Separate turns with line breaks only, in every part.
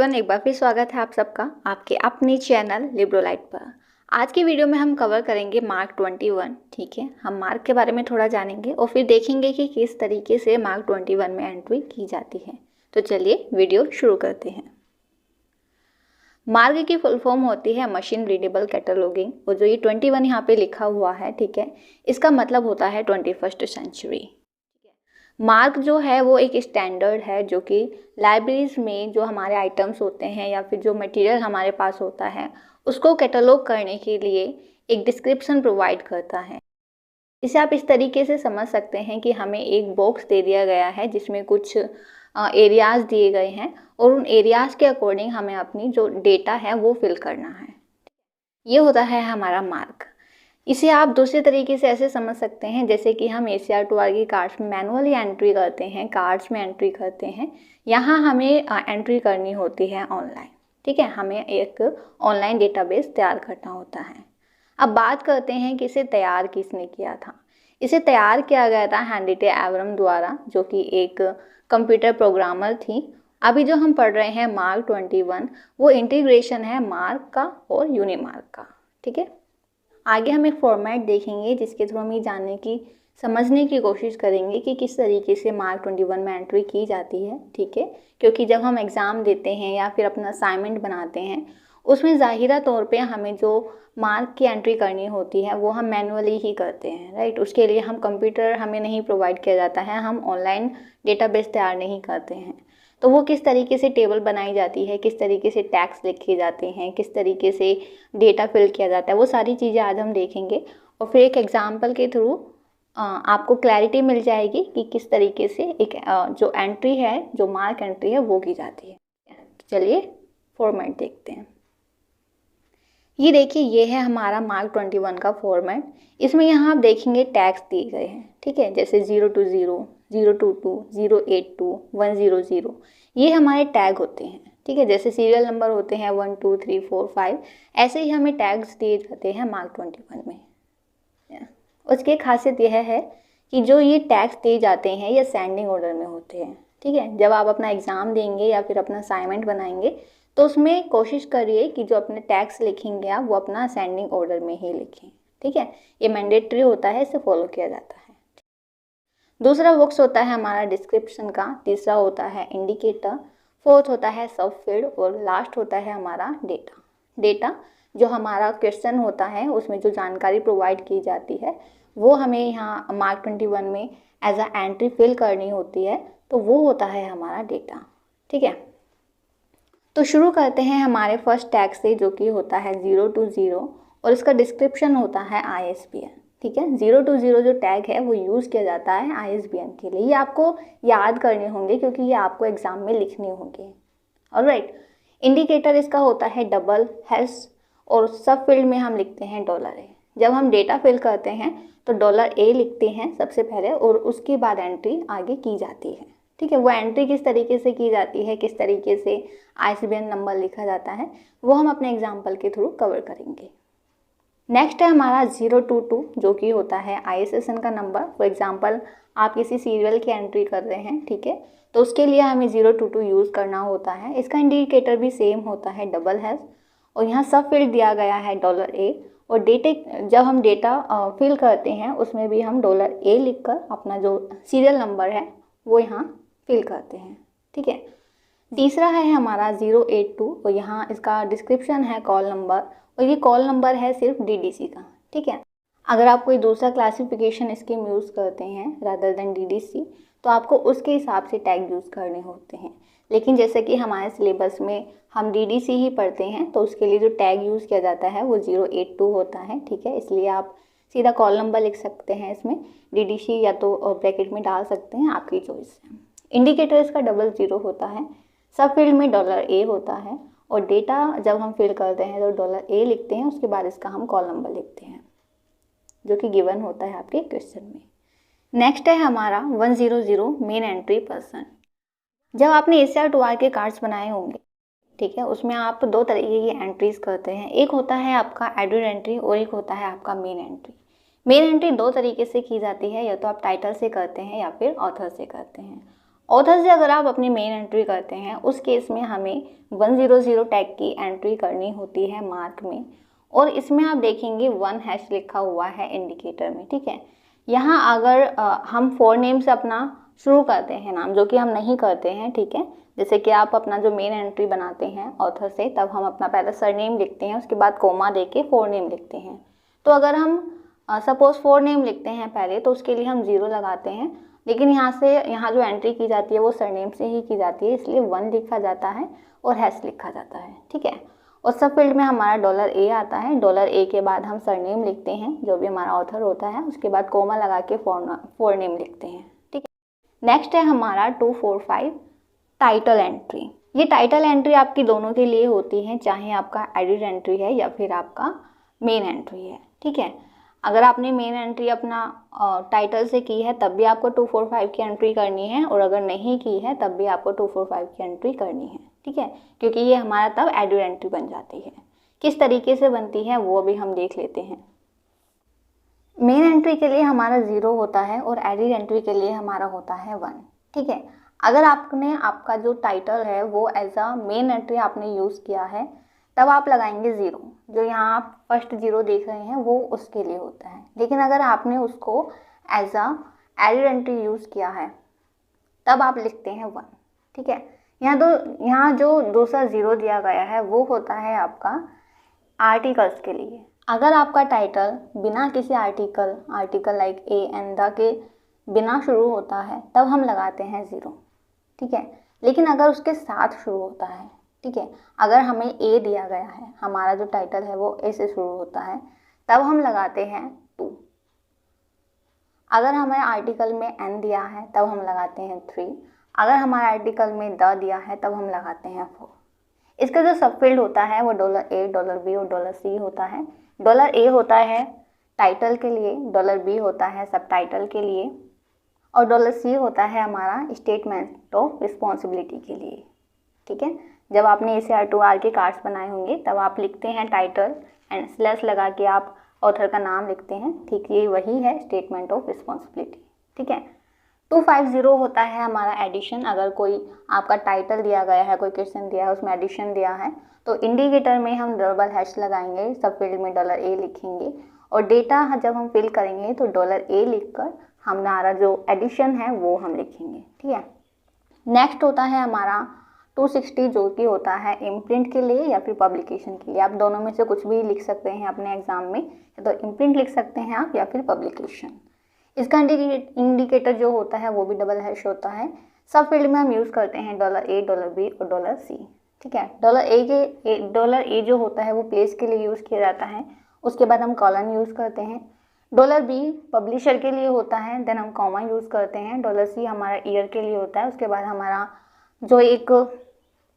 Everyone, एक बार फिर स्वागत है आप सबका आपके अपने चैनल लिब्रोलाइट पर। आज की वीडियो में हम कवर करेंगे मार्क 21। ठीक है, हम मार्क के बारे में थोड़ा जानेंगे और फिर देखेंगे कि किस तरीके से मार्क 21 में एंट्री की जाती है। तो चलिए वीडियो शुरू करते हैं। मार्क की फुल फॉर्म होती है मशीन रीडेबल कैटलॉगिंग, और जो ये 21 यहाँ पे लिखा हुआ है, ठीक है, इसका मतलब होता है 21st सेंचुरी। मार्क जो है वो एक स्टैंडर्ड है जो कि लाइब्रेरीज में जो हमारे आइटम्स होते हैं या फिर जो मटेरियल हमारे पास होता है उसको कैटलॉग करने के लिए एक डिस्क्रिप्शन प्रोवाइड करता है। इसे आप इस तरीके से समझ सकते हैं कि हमें एक बॉक्स दे दिया गया है जिसमें कुछ एरियाज़ दिए गए हैं और उन एरियाज़ के अकॉर्डिंग हमें अपनी जो डेटा है वो फिल करना है। ये होता है हमारा मार्क। इसे आप दूसरे तरीके से ऐसे समझ सकते हैं जैसे कि हम ACR2R की कार्ड्स में मैनुअली एंट्री करते हैं, कार्ड्स में एंट्री करते हैं, यहाँ हमें एंट्री करनी होती है ऑनलाइन। ठीक है, हमें एक ऑनलाइन डेटाबेस तैयार करना होता है। अब बात करते हैं कि इसे तैयार किसने किया था। इसे तैयार किया गया था हेनरिएटा एवरम द्वारा, जो कि एक कंप्यूटर प्रोग्रामर थी। अभी जो हम पढ़ रहे हैं मार्क 21, वो इंटीग्रेशन है मार्क का और यूनिमार्क का। ठीक है, आगे हम एक फॉर्मेट देखेंगे जिसके थ्रू हम ये जानने की समझने की कोशिश करेंगे कि किस तरीके से मार्क 21 में एंट्री की जाती है। ठीक है, क्योंकि जब हम एग्ज़ाम देते हैं या फिर अपना असाइनमेंट बनाते हैं उसमें ज़ाहिरा तौर पे हमें जो मार्क की एंट्री करनी होती है वो हम मैनुअली ही करते हैं, राइट। उसके लिए हम कंप्यूटर हमें नहीं प्रोवाइड किया जाता है, हम ऑनलाइन डेटाबेस तैयार नहीं करते हैं। तो वो किस तरीके से टेबल बनाई जाती है, किस तरीके से टैग्स लिखे जाते हैं, किस तरीके से डेटा फिल किया जाता है, वो सारी चीज़ें आज हम देखेंगे। और फिर एक एग्जांपल के थ्रू आपको क्लैरिटी मिल जाएगी कि किस तरीके से एक जो एंट्री है, जो मार्क एंट्री है, वो की जाती है। चलिए फॉर्मेट देखते हैं। ये देखिए, ये है हमारा मार्क 21 का फॉर्मेट। इसमें यहाँ आप देखेंगे टैग्स दिए गए हैं। ठीक है, जैसे 020, 022, 082, 100, ये हमारे टैग होते हैं। ठीक है, जैसे सीरियल नंबर होते हैं 1 2 3 4 5, ऐसे ही हमें टैग्स दिए जाते हैं मार्क 21 में। उसकी खासियत यह है कि जो ये टैग्स दिए जाते हैं ये सेंडिंग ऑर्डर में होते हैं। ठीक है, जब आप अपना एग्ज़ाम देंगे या फिर अपना असाइनमेंट बनाएंगे तो उसमें कोशिश करिए कि जो अपने टैग्स लिखेंगे आप वो अपना असेंडिंग ऑर्डर में ही लिखें। ठीक है, ये मैंडेटरी होता है, इसे फॉलो किया जाता है। दूसरा बॉक्स होता है हमारा डिस्क्रिप्शन का, तीसरा होता है इंडिकेटर, फोर्थ होता है सब फील्ड और लास्ट होता है हमारा डेटा। डेटा जो हमारा क्वेश्चन होता है उसमें जो जानकारी प्रोवाइड की जाती है वो हमें यहाँ मार्क 21 में एज अ एंट्री फिल करनी होती है, तो वो होता है हमारा डेटा। ठीक है, तो शुरू करते हैं हमारे फर्स्ट टैग से जो कि होता है 020 और इसका डिस्क्रिप्शन होता है ISBN। ठीक है, 020 जो टैग है वो यूज़ किया जाता है ISBN के लिए। ये आपको याद करने होंगे क्योंकि ये आपको एग्जाम में लिखने होंगे। ऑलराइट, इंडिकेटर इसका होता है $, और सब फील्ड में हम लिखते हैं $A। जब हम डेटा फिल करते हैं तो $A लिखते हैं सबसे पहले और उसके बाद एंट्री आगे की जाती है। ठीक है, वो एंट्री किस तरीके से की जाती है, किस तरीके से ISBN नंबर लिखा जाता है, वो हम अपने एग्जाम्पल के थ्रू कवर करेंगे। नेक्स्ट है हमारा 022 जो कि होता है ISSN का नंबर। फॉर एग्जाम्पल आप किसी सीरियल की एंट्री कर रहे हैं, ठीक है, तो उसके लिए हमें 022 यूज़ करना होता है। इसका इंडिकेटर भी सेम होता है $, और यहाँ सब फील्ड दिया गया है $A, और जब हम डेटा फिल करते हैं उसमें भी हम $A लिखकर अपना जो सीरियल नंबर है वो यहाँ फिल करते हैं। ठीक है, तीसरा है हमारा 082 और यहाँ इसका डिस्क्रिप्शन है कॉल नंबर, और ये कॉल नंबर है सिर्फ DDC का। ठीक है, अगर आप कोई दूसरा क्लासिफिकेशन स्कीम यूज़ करते हैं रादर देन DDC तो आपको उसके हिसाब से टैग यूज़ करने होते हैं। लेकिन जैसे कि हमारे सिलेबस में हम DDC ही पढ़ते हैं तो उसके लिए जो टैग यूज़ किया जाता है वो 082 होता है। ठीक है, इसलिए आप सीधा कॉल नंबर लिख सकते हैं, इसमें DDC या तो ब्रैकेट में डाल सकते हैं, आपकी चॉइस है। इंडिकेटर इसका $0 होता है, सब फील्ड में $A होता है, और डेटा जब हम फिल करते हैं तो $A लिखते हैं, उसके बाद इसका हम कॉल नंबर लिखते हैं जो कि गिवन होता है आपके क्वेश्चन में। नेक्स्ट है हमारा 100 मेन एंट्री पर्सन। जब आपने ACR2R के कार्ड्स बनाए होंगे, ठीक है, उसमें आप दो तरीके की एंट्रीज करते हैं। एक होता है आपका एडिट एंट्री और एक होता है आपका मेन एंट्री। मेन एंट्री दो तरीके से की जाती है, या तो आप टाइटल से करते हैं या फिर ऑथर से करते हैं। ऑथर से अगर आप अपनी मेन एंट्री करते हैं उस केस में हमें 100 टैग की एंट्री करनी होती है मार्क में, और इसमें आप देखेंगे 1 हैश लिखा हुआ है इंडिकेटर में, ठीक है। यहाँ अगर हम फोर नेम से अपना शुरू करते हैं नाम, जो कि हम नहीं करते हैं, ठीक है। जैसे कि आप अपना जो मेन एंट्री बनाते हैं ऑथर से, तब हम अपना पहले सरनेम लिखते हैं, उसके बाद कोमा देके फोर नेम लिखते हैं। तो अगर हम सपोज फोर नेम लिखते हैं पहले, तो उसके लिए हम 0 लगाते हैं, लेकिन यहाँ जो एंट्री की जाती है वो सरनेम से ही की जाती है, इसलिए 1 लिखा जाता है और हैश लिखा जाता है, ठीक है। और सब फील्ड में हमारा $A आता है। $A के बाद हम सरनेम लिखते हैं, जो भी हमारा ऑथर होता है, उसके बाद कोमा लगा के फोर नेम लिखते हैं, ठीक है। नेक्स्ट है हमारा 245 टाइटल एंट्री। ये टाइटल एंट्री आपकी दोनों के लिए होती है, चाहे आपका एडिट एंट्री है या फिर आपका मेन एंट्री है, ठीक है। अगर आपने मेन एंट्री अपना टाइटल से की है तब भी आपको 245 की एंट्री करनी है, और अगर नहीं की है तब भी आपको 245 की एंट्री करनी है, ठीक है, क्योंकि ये हमारा तब एडिट एंट्री बन जाती है। किस तरीके से बनती है वो भी हम देख लेते हैं। मेन एंट्री के लिए हमारा 0 होता है और एडिट एंट्री के लिए हमारा होता है 1, ठीक है। अगर आपने आपका जो टाइटल है वो एज अ मेन एंट्री आपने यूज़ किया है, तब आप लगाएंगे 0। जो यहाँ आप फर्स्ट 0 देख रहे हैं वो उसके लिए होता है। लेकिन अगर आपने उसको as a added entry use किया है तब आप लिखते हैं 1, ठीक है। यहाँ जो दूसरा 0 दिया गया है वो होता है आपका आर्टिकल्स के लिए। अगर आपका टाइटल बिना किसी article like A and the के बिना शुरू होता है तब हम लगाते हैं 0, ठीक है। लेकिन अगर उसके साथ शुरू होता है, ठीक है, अगर हमें ए दिया गया है, हमारा जो टाइटल है वो ए से शुरू होता है, तब हम लगाते हैं 2। अगर हमें आर्टिकल में एन दिया है तब हम लगाते हैं 3। अगर हमारे आर्टिकल में द दिया है तब हम लगाते हैं 4। इसका जो सब फील्ड होता है वो $A, $B और $C होता है। $A होता है टाइटल के लिए, $B होता है सब टाइटल के लिए, और $C होता है हमारा स्टेटमेंट ऑफ रिस्पॉन्सिबिलिटी के लिए, ठीक है। जब आपने ACR2R के कार्ड्स बनाए होंगे तब आप लिखते हैं टाइटल एंड स्लैश लगा के आप ऑथर का नाम लिखते हैं, ठीक, ये वही है स्टेटमेंट ऑफ रिस्पॉन्सिबिलिटी, ठीक है। 250 होता है हमारा एडिशन। अगर कोई आपका टाइटल दिया गया है, कोई क्वेश्चन दिया है, उसमें एडिशन दिया है, तो इंडिकेटर में हम डबल हैश लगाएंगे, सब फील्ड में $A लिखेंगे, और डेटा जब हम फिल करेंगे तो $A लिखकर हमारा जो एडिशन है वो हम लिखेंगे, ठीक है। नेक्स्ट होता है हमारा 260, जो कि होता है इम्प्रिंट के लिए या फिर पब्लिकेशन के लिए। आप दोनों में से कुछ भी लिख सकते हैं अपने एग्जाम में, तो इम्प्रिंट लिख सकते हैं आप या फिर पब्लिकेशन। इसका इंडिकेटर जो होता है वो भी डबल हैश होता है। सब फील्ड में हम यूज़ करते हैं $A, $B और $C, ठीक है। $A जो होता है वो प्लेस के लिए यूज़ किया जाता है, उसके बाद हम कॉलन यूज़ करते हैं। $B पब्लिशर के लिए होता है, देन हम कॉमा यूज़ करते हैं। $C हमारा ईयर के लिए होता है, उसके बाद हमारा जो एक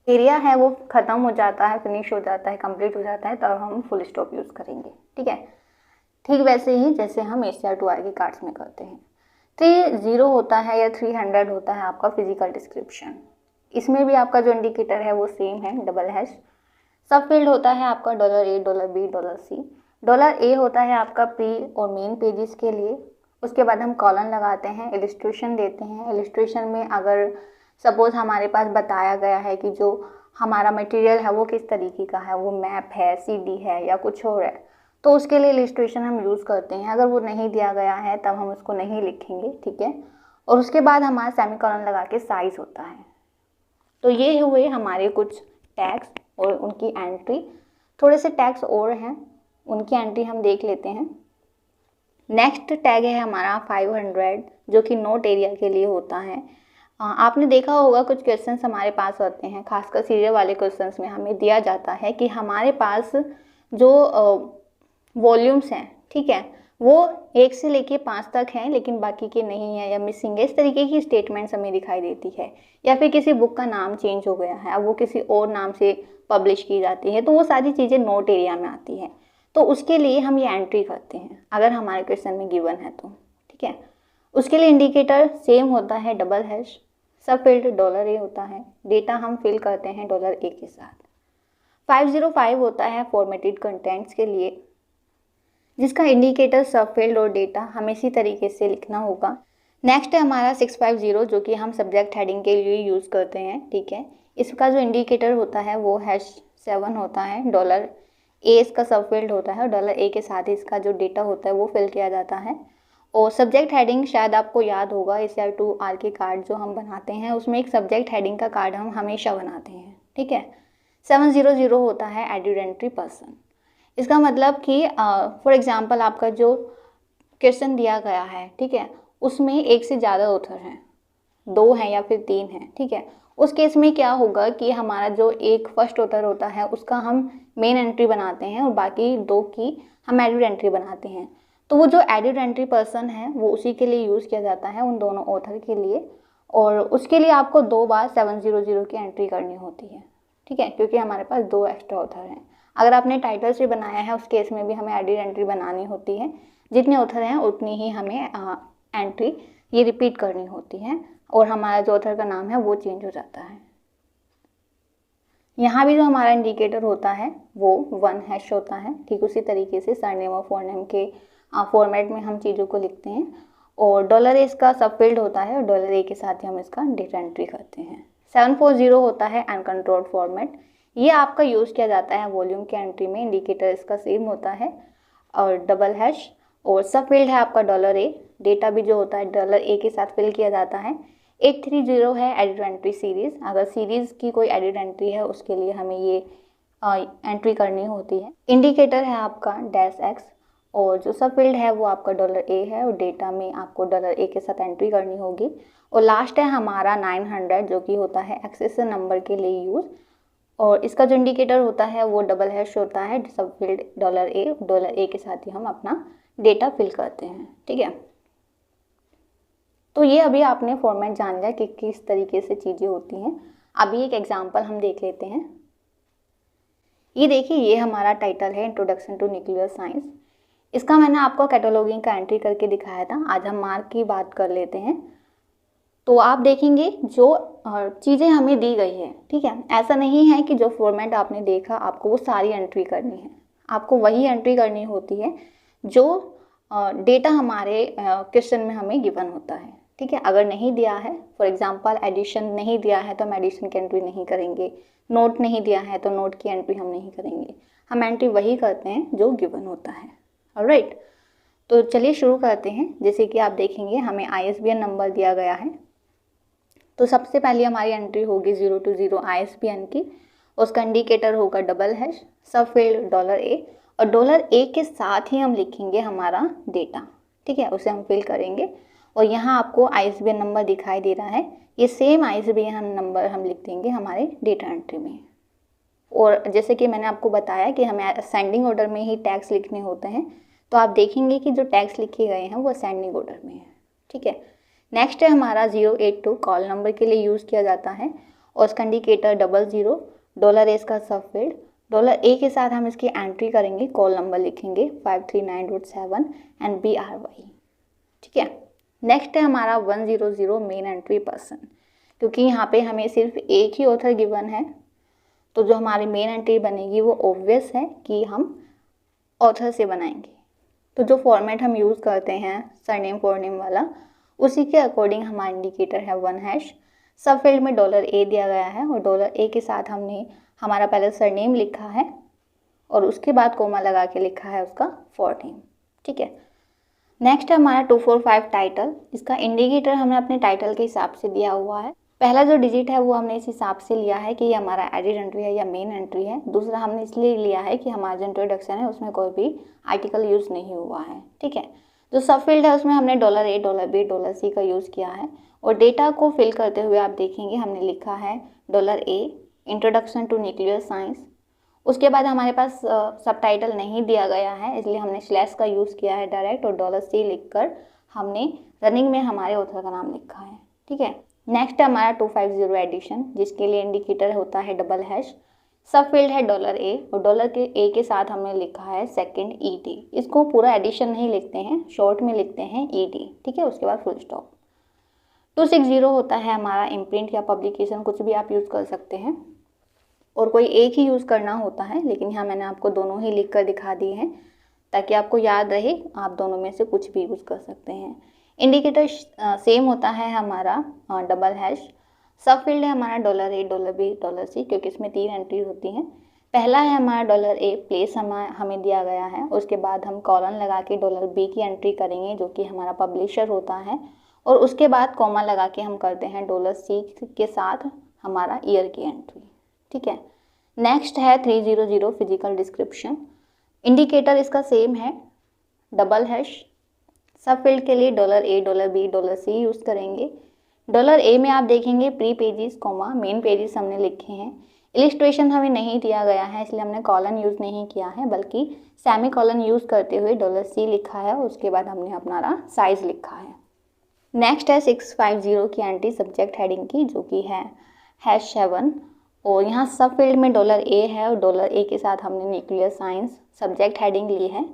एरिया है वो ख़त्म हो जाता है, फिनिश हो जाता है, कंप्लीट हो जाता है, तब हम फुल स्टॉप यूज़ करेंगे, ठीक है। ठीक वैसे ही जैसे हम ACR2R के कार्ड्स में करते हैं। 30 होता है या 300 होता है आपका फिजिकल डिस्क्रिप्शन। इसमें भी आपका जो इंडिकेटर है वो सेम है, डबल हैश। सब फील्ड होता है आपका $A, $B, $C। $A होता है आपका प्री और मेन पेजेस के लिए। उसके बाद हम कॉलन लगाते हैं, इलिस्ट्रेशन देते हैं। इलिस्ट्रेशन में अगर सपोज हमारे पास बताया गया है कि जो हमारा मटेरियल है वो किस तरीके का है, वो मैप है, CD है या कुछ और है, तो उसके लिए इलिस्ट्रेशन हम यूज़ करते हैं। अगर वो नहीं दिया गया है तब हम उसको नहीं लिखेंगे, ठीक है। और उसके बाद हमारा सेमीकोलन लगा के साइज होता है। तो ये हुए हमारे कुछ टैग्स और उनकी एंट्री। थोड़े से टैग्स और हैं, उनकी एंट्री हम देख लेते हैं। नेक्स्ट टैग है हमारा 500, जो कि नोट एरिया के लिए होता है। आपने देखा होगा कुछ क्वेश्चंस हमारे पास होते हैं, खासकर सीरियल वाले क्वेश्चंस में हमें दिया जाता है कि हमारे पास जो वॉल्यूम्स हैं, ठीक है, वो 1 से लेके 5 तक हैं, लेकिन बाकी के नहीं है या मिसिंग है। इस तरीके की स्टेटमेंट्स हमें दिखाई देती है। या फिर किसी बुक का नाम चेंज हो गया है, अब वो किसी और नाम से पब्लिश की जाती है, तो वो सारी चीज़ें नोट एरिया में आती है। तो उसके लिए हम ये एंट्री करते हैं अगर हमारे क्वेश्चन में गिवन है तो, ठीक है। उसके लिए इंडिकेटर सेम होता है, डबल हैश। सब फील्ड $A होता है। डेटा हम फिल करते हैं $A के साथ। 505 होता है फॉर्मेटेड कंटेंट्स के लिए, जिसका इंडिकेटर सब फील्ड और डेटा हमें इसी तरीके से लिखना होगा नेक्स्ट है हमारा 650 जो कि हम सब्जेक्ट हेडिंग के लिए यूज़ करते हैं, ठीक है। इसका जो इंडिकेटर होता है वो #7 होता है, $A इसका सब फील्ड होता है और $A के साथ ही इसका जो डेटा होता है वो फिल किया जाता है। और सब्जेक्ट हेडिंग शायद आपको याद होगा, SR2R के कार्ड जो हम बनाते हैं उसमें एक सब्जेक्ट हेडिंग का कार्ड हम हमेशा बनाते हैं, ठीक है। 700 होता है एडिडेंट्री पर्सन। इसका मतलब कि फॉर एग्जांपल आपका जो क्वेश्चन दिया गया है, ठीक है, उसमें एक से ज़्यादा ऑथर हैं, 2 हैं या फिर 3 हैं, ठीक है। उस केस में क्या होगा कि हमारा जो एक फर्स्ट ऑथर होता है उसका हम मेन एंट्री बनाते हैं और बाकी 2 की हम एडिड एंट्री बनाते हैं। तो वो जो एडिड एंट्री पर्सन है वो उसी के लिए यूज़ किया जाता है, उन दोनों ऑथर के लिए। और उसके लिए आपको 2 बार 700 की एंट्री करनी होती है, ठीक है, क्योंकि हमारे पास 2 एक्स्ट्रा ऑथर हैं। अगर आपने टाइटल से बनाया है उस केस में भी हमें एडिड एंट्री बनानी होती है, जितने ऑथर हैं उतनी ही हमें एंट्री ये रिपीट करनी होती है और हमारा जो ऑथर का नाम है वो चेंज हो जाता है। यहाँ भी जो हमारा इंडिकेटर होता है वो 1# होता है, ठीक उसी तरीके से सरनेम और फोरनेम के फॉर्मेट में हम चीज़ों को लिखते हैं। और $A इसका सब फील्ड होता है और $A के साथ ही हम इसका डेटा एंट्री करते हैं। 740 होता है अनकंट्रोल्ड फॉर्मेट, ये आपका यूज़ किया जाता है वॉल्यूम के एंट्री में, इंडिकेटर इसका सेम होता है और $। और सब फील्ड है आपका $A, डेटा भी जो होता है $A के साथ फिल किया जाता है। 830 है एडिड एंट्री सीरीज़, अगर सीरीज़ की कोई एडिड एंट्री है उसके लिए हमें ये एंट्री करनी होती है। इंडिकेटर है आपका $X और जो सब फील्ड है वो आपका $A है और डेटा में आपको $A के साथ एंट्री करनी होगी। और लास्ट है हमारा 900 जो कि होता है एक्सेशन नंबर के लिए यूज़, और इसका जो इंडिकेटर होता है वो $# होता है, सब फील्ड $A के साथ ही हम अपना डेटा फिल करते हैं, ठीक है। तो ये अभी आपने फॉर्मेट जान लिया कि किस तरीके से चीज़ें होती हैं। अभी एक एग्जांपल हम देख लेते हैं। ये देखिए, ये हमारा टाइटल है इंट्रोडक्शन टू न्यूक्लियर साइंस। इसका मैंने आपको कैटलॉगिंग का एंट्री करके दिखाया था। आज हम मार्क की बात कर लेते हैं। तो आप देखेंगे जो चीज़ें हमें दी गई है, ठीक है, ऐसा नहीं है कि जो फॉर्मेट आपने देखा आपको वो सारी एंट्री करनी है। आपको वही एंट्री करनी होती है जो डेटा हमारे क्वेश्चन में हमें गिवन होता है, ठीक है। अगर नहीं दिया है, फॉर एग्जांपल एडिशन नहीं दिया है तो हम एडिशन की एंट्री नहीं करेंगे, नोट नहीं दिया है तो नोट की एंट्री हम नहीं करेंगे, हम एंट्री वही करते हैं जो गिवन होता है। ऑलराइट, तो चलिए शुरू करते हैं। जैसे कि आप देखेंगे हमें ISBN नंबर दिया गया है, तो सबसे पहले हमारी एंट्री होगी 0 to 0 ISBN की। उसका इंडिकेटर होगा $, सब फील्ड $A और $A के साथ ही हम लिखेंगे हमारा डेटा, ठीक है, उसे हम फिल करेंगे। और यहाँ आपको ISBN नंबर दिखाई दे रहा है, ये सेम ISBN नंबर हम लिख देंगे हमारे डेटा एंट्री में। और जैसे कि मैंने आपको बताया कि हमें असेंडिंग ऑर्डर में ही टैग्स लिखने होते हैं, तो आप देखेंगे कि जो टैग्स लिखे गए हैं वो असेंडिंग ऑर्डर में है, ठीक है। नेक्स्ट है हमारा 082 कॉल नंबर के लिए यूज़ किया जाता है और उसका इंडिकेटर 00, $A इसका सब फील्ड, $A के साथ हम इसकी एंट्री करेंगे, कॉल नंबर लिखेंगे 539.7 एंड BRY, ठीक है। नेक्स्ट है हमारा 100 मेन एंट्री पर्सन, क्योंकि यहाँ पे हमें सिर्फ एक ही ऑथर गिवन है, तो जो हमारी मेन एंट्री बनेगी वो ऑब्वियस है कि हम ऑथर से बनाएंगे। तो जो फॉर्मेट हम यूज़ करते हैं सरनेम फोरनेम वाला, उसी के अकॉर्डिंग हमारा इंडिकेटर है 1#। सब फील्ड में $A दिया गया है और $A के साथ हमने हमारा पहले सरनेम लिखा है और उसके बाद कोमा लगा के लिखा है उसका फोरनेम, ठीक है। नेक्स्ट है हमारा 245 टाइटल। इसका इंडिकेटर हमने अपने टाइटल के हिसाब से दिया हुआ है। पहला जो डिजिट है वो हमने इस हिसाब से लिया है कि ये हमारा एडिड एंट्री है या मेन एंट्री है। दूसरा हमने इसलिए लिया है कि हमारा जो इंट्रोडक्शन है उसमें कोई भी आर्टिकल यूज़ नहीं हुआ है, ठीक है। जो सब फील्ड है उसमें हमने $A, $B, $C का यूज़ किया है और डेटा को फिल करते हुए आप देखेंगे हमने लिखा है $A introduction to nuclear science. उसके बाद हमारे पास सब टाइटल नहीं दिया गया है, इसलिए हमने स्लैश का यूज़ किया है डायरेक्ट और $C लिखकर हमने रनिंग में हमारे ऑथर का नाम लिखा है, ठीक है। नेक्स्ट है हमारा 250 एडिशन, जिसके लिए इंडिकेटर होता है $। सब फील्ड है $A और $A के साथ हमने लिखा है सेकंड ED। इसको पूरा एडिशन नहीं लिखते हैं, शॉर्ट में लिखते हैं ED, ठीक है, उसके बाद फुल स्टॉप। 260 होता है हमारा इम्प्रिंट या पब्लिकेशन, कुछ भी आप यूज़ कर सकते हैं और कोई एक ही यूज़ करना होता है, लेकिन यहाँ मैंने आपको दोनों ही लिख कर दिखा दिए हैं ताकि आपको याद रहे, आप दोनों में से कुछ भी यूज़ कर सकते हैं। इंडिकेटर सेम होता है हमारा डबल हैश। सब फील्ड है हमारा $A, $B, $C, क्योंकि इसमें 3 एंट्री होती हैं। पहला है हमारा $A, प्लेस हमें दिया गया है। उसके बाद हम कॉलन लगा के $B की एंट्री करेंगे जो कि हमारा पब्लिशर होता है, और उसके बाद कॉमा लगा के हम करते हैं $C के साथ हमारा ईयर की एंट्री। ठीक है, नेक्स्ट है 300 फिजिकल डिस्क्रिप्शन। इंडिकेटर इसका सेम है, डबल हैश। सब फील्ड के लिए $A, $B, $C यूज़ करेंगे। $A में आप देखेंगे pre pages comma main pages हमने लिखे हैं। इलिस्ट्रेशन हमें नहीं दिया गया है, इसलिए हमने कॉलन यूज़ नहीं किया है, बल्कि सेमी कॉलन यूज़ करते हुए $C लिखा है। उसके बाद हमने अपना साइज़ लिखा है। नेक्स्ट है 650 की एंट्री सब्जेक्ट हेडिंग की, जो कि है #7, और यहाँ सब फील्ड में $A है, और $A के साथ हमने न्यूक्लियर साइंस सब्जेक्ट हेडिंग ली है,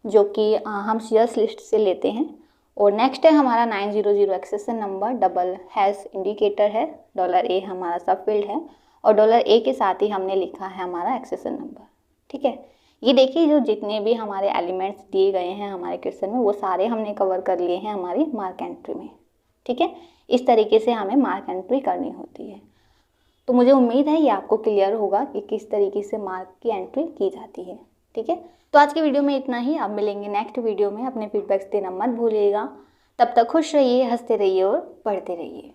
जो कि हम सीएस लिस्ट से लेते हैं। और नेक्स्ट है हमारा 900 accession number, double hash indicator है, $A हमारा सब फील्ड है, और $A के साथ ही हमने लिखा है हमारा एक्सेशन नंबर। ठीक है, ये देखिए जो जितने भी हमारे एलिमेंट्स दिए गए हैं हमारे क्वेश्चन में, वो सारे हमने कवर कर लिए हैं हमारी मार्क एंट्री में। ठीक है, इस तरीके से हमें मार्क एंट्री करनी होती है। तो मुझे उम्मीद है ये आपको क्लियर होगा कि किस तरीके से मार्क की एंट्री की जाती है। ठीक है, तो आज की वीडियो में इतना ही। अब मिलेंगे नेक्स्ट वीडियो में। अपने फीडबैक्स देना मत भूलिएगा। तब तक खुश रहिए, हंसते रहिए और पढ़ते रहिए।